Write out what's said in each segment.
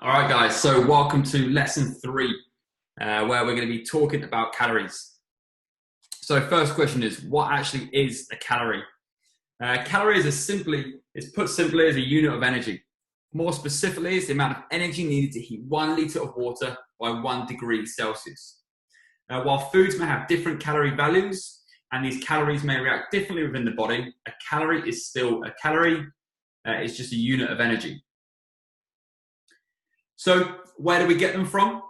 All right, guys, so welcome to lesson 3, where we're going to be talking about calories. So first question is, what actually is a calorie? Calorie is put simply as a unit of energy. More specifically, it's the amount of energy needed to heat 1 litre of water by 1 degree Celsius. While foods may have different calorie values, and these calories may react differently within the body, a calorie is still a calorie. It's just a unit of energy. So where do we get them from?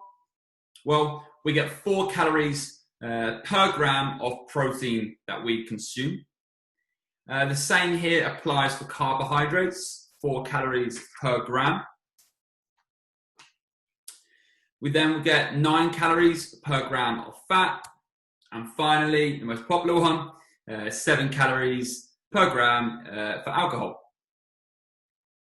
Well, we get 4 calories per gram of protein that we consume. The same here applies for carbohydrates, 4 calories per gram. We then get 9 calories per gram of fat. And finally, the most popular one, 7 calories per gram for alcohol.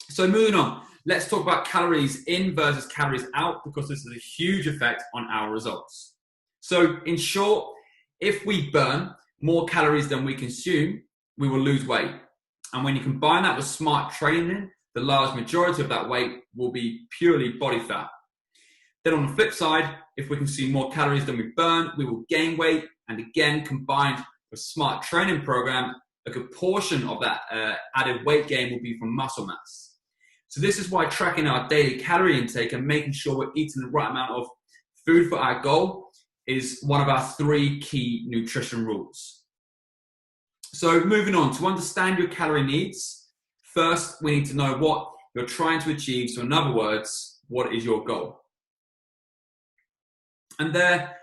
So moving on. Let's talk about calories in versus calories out, because this has a huge effect on our results. So in short, if we burn more calories than we consume, we will lose weight. And when you combine that with smart training, the large majority of that weight will be purely body fat. Then on the flip side, if we consume more calories than we burn, we will gain weight. And again, combined with smart training program, a good portion of that added weight gain will be from muscle mass. So this is why tracking our daily calorie intake and making sure we're eating the right amount of food for our goal is one of our 3 key nutrition rules. So moving on, to understand your calorie needs, first we need to know what you're trying to achieve. So in other words, what is your goal? And there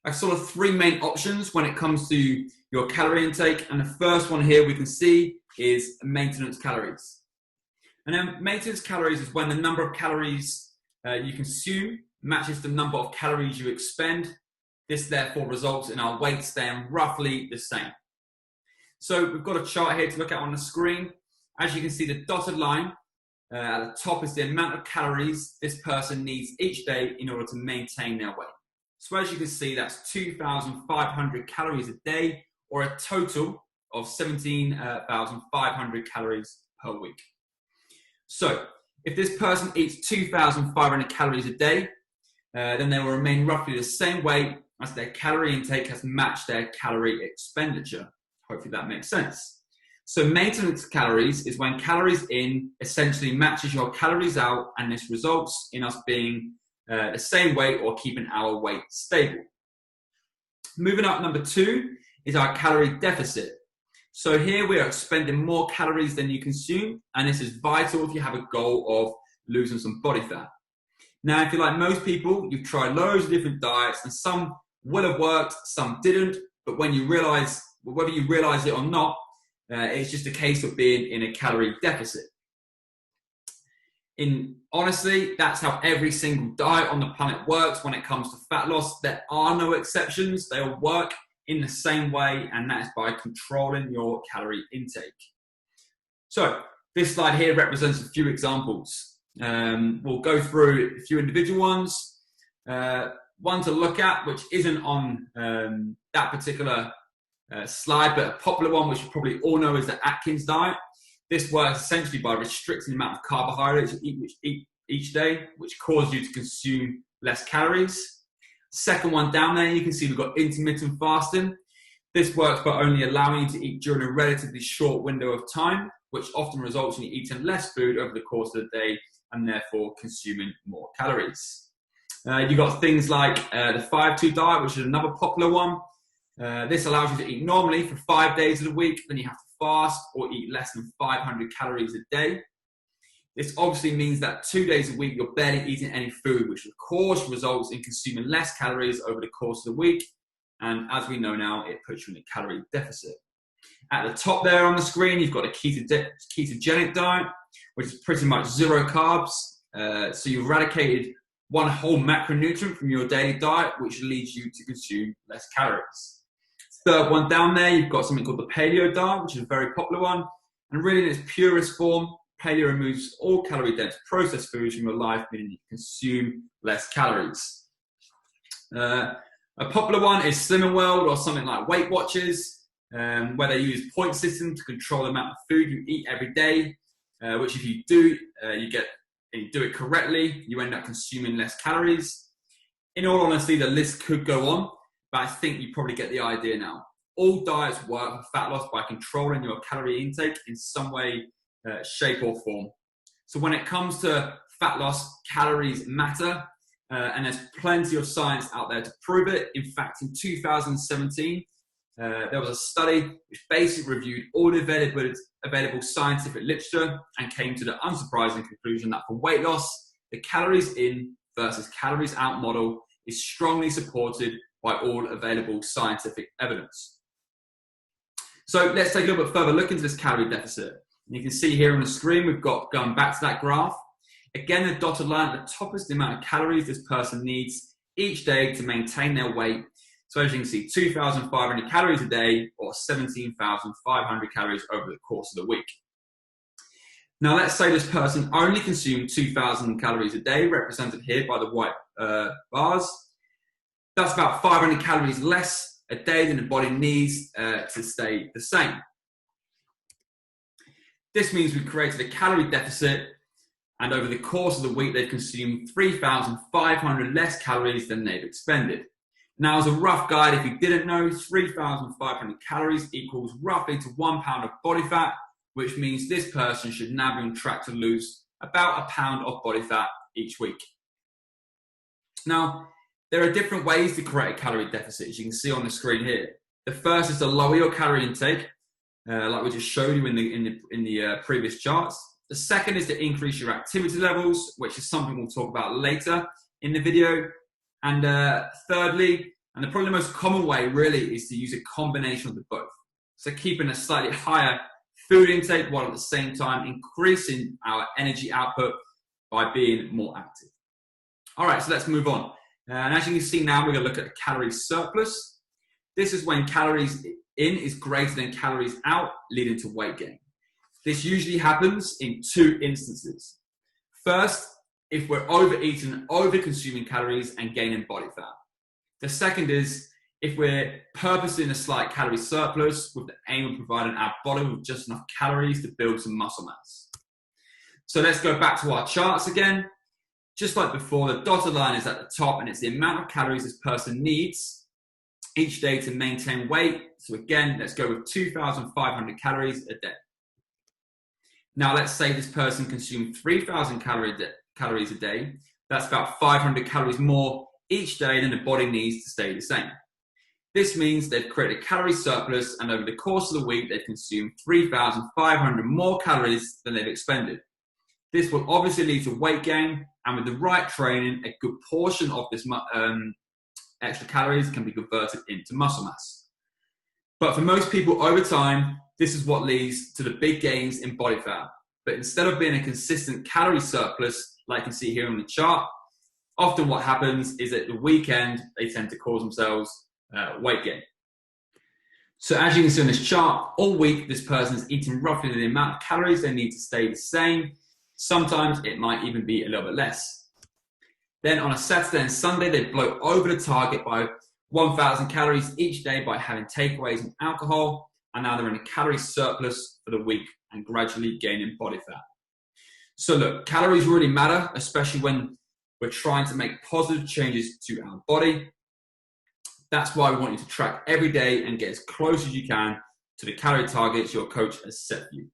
are sort of 3 main options when it comes to your calorie intake. And the first one here we can see is maintenance calories. And then maintenance calories is when the number of calories you consume matches the number of calories you expend. This therefore results in our weight staying roughly the same. So we've got a chart here to look at on the screen. As you can see, the dotted line at the top is the amount of calories this person needs each day in order to maintain their weight. So as you can see, that's 2,500 calories a day, or a total of 17,500 calories per week. So if this person eats 2,500 calories a day, then they will remain roughly the same weight as their calorie intake has matched their calorie expenditure. Hopefully that makes sense. So maintenance calories is when calories in essentially matches your calories out, and this results in us being the same weight or keeping our weight stable. Moving up, number 2 is our calorie deficit. So here we are expending more calories than you consume, and this is vital if you have a goal of losing some body fat. Now, if you're like most people, you've tried loads of different diets, and some will have worked, some didn't, but when you realize, whether you realize it or not, it's just a case of being in a calorie deficit. Honestly, that's how every single diet on the planet works when it comes to fat loss. There are no exceptions. They all work in the same way, and that is by controlling your calorie intake. So this slide here represents a few examples. We'll go through a few individual ones. One to look at, which isn't on that particular slide, but a popular one, which you probably all know, is the Atkins diet. This works essentially by restricting the amount of carbohydrates you eat each day, which causes you to consume less calories. Second one down there, you can see we've got intermittent fasting. This works by only allowing you to eat during a relatively short window of time, which often results in you eating less food over the course of the day and therefore consuming more calories. You've got things like the 5-2 diet, which is another popular one. This allows you to eat normally for 5 days of the week, then you have to fast or eat less than 500 calories a day. This obviously means that 2 days a week you're barely eating any food, which of course results in consuming less calories over the course of the week. And as we know now, it puts you in a calorie deficit. At the top there on the screen, you've got a ketogenic diet, which is pretty much 0 carbs. So you've eradicated one whole macronutrient from your daily diet, which leads you to consume less calories. Third one down there, you've got something called the paleo diet, which is a very popular one. And really in its purest form, paleo removes all calorie-dense processed foods from your life, meaning you consume less calories. A popular one is Slimming World, or something like Weight Watchers, where they use point system to control the amount of food you eat every day, which if you do, you get and you do it correctly, you end up consuming less calories. In all honesty, the list could go on, but I think you probably get the idea now. All diets work for fat loss by controlling your calorie intake in some way, shape or form. So when it comes to fat loss, calories matter, and there's plenty of science out there to prove it. In fact, in 2017, there was a study which basically reviewed all the available scientific literature and came to the unsurprising conclusion that for weight loss, the calories in versus calories out model is strongly supported by all available scientific evidence. So let's take a little bit further look into this calorie deficit. And you can see here on the screen, we've got, going back to that graph, again, the dotted line at the top is the amount of calories this person needs each day to maintain their weight. So as you can see, 2,500 calories a day or 17,500 calories over the course of the week. Now let's say this person only consumed 2,000 calories a day, represented here by the white bars. That's about 500 calories less a day than the body needs to stay the same. This means we've created a calorie deficit, and over the course of the week, they've consumed 3,500 less calories than they've expended. Now, as a rough guide, if you didn't know, 3,500 calories equals roughly to 1 pound of body fat, which means this person should now be on track to lose about a pound of body fat each week. Now, there are different ways to create a calorie deficit, as you can see on the screen here. The first is to lower your calorie intake, like we just showed you in the previous charts. The second is to increase your activity levels, which is something we'll talk about later in the video. And thirdly, and probably the most common way really, is to use a combination of the both. So keeping a slightly higher food intake while at the same time increasing our energy output by being more active. All right, so let's move on. And as you can see now, we're going to look at the calorie surplus. This is when calories in is greater than calories out, leading to weight gain. This usually happens in two instances. First, if we're overeating and over-consuming calories and gaining body fat. The second is if we're purposing a slight calorie surplus with the aim of providing our body with just enough calories to build some muscle mass. So let's go back to our charts again. Just like before, the dotted line is at the top, and it's the amount of calories this person needs each day to maintain weight. So again, let's go with 2,500 calories a day. Now let's say this person consumed 3,000 calories a day. That's about 500 calories more each day than the body needs to stay the same. This means they've created a calorie surplus, and over the course of the week, they've consumed 3,500 more calories than they've expended. This will obviously lead to weight gain, and with the right training, a good portion of this extra calories can be converted into muscle mass. But for most people over time, this is what leads to the big gains in body fat. But instead of being a consistent calorie surplus, like you can see here on the chart, often what happens is at the weekend, they tend to cause themselves weight gain. So as you can see on this chart, all week, this person is eating roughly the amount of calories they need to stay the same. Sometimes it might even be a little bit less. Then on a Saturday and Sunday, they blow over the target by 1,000 calories each day by having takeaways and alcohol, and now they're in a calorie surplus for the week and gradually gaining body fat. So look, calories really matter, especially when we're trying to make positive changes to our body. That's why we want you to track every day and get as close as you can to the calorie targets your coach has set for you.